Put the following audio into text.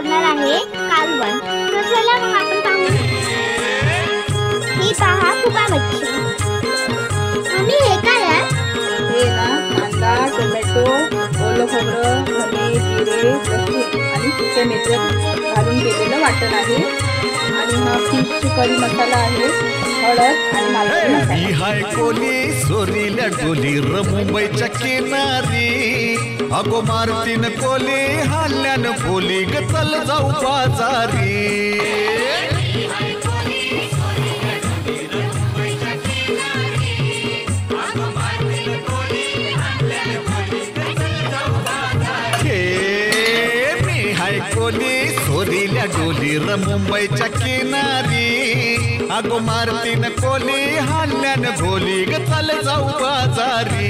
करणार आहे कालवण। तर चला मग आपण पाहू। ही पहा फुगा मच्छी। मम्मी हे काय आहे? हे ना कांदा, टोमॅटो, ओलं खोबरं, धने, जिरे, लसूण आणि सुके मिरची घालून केलेलं वाटण आहे। आणि हा फिश करी मसाला आहे, हळद आणि मालवणी मसाला। हाय कोली सोरील्या डोली र मुंबईच्या किनारी, अगो मारतीन कोली हल्ल्यान बोली ग चल जाऊ बाजारी। कोली सोरील्या डोली र मुंबईच्या किनारी, अगो मारतीन कोली हल्ल्यान भोली ग चल जाऊ बाजारी।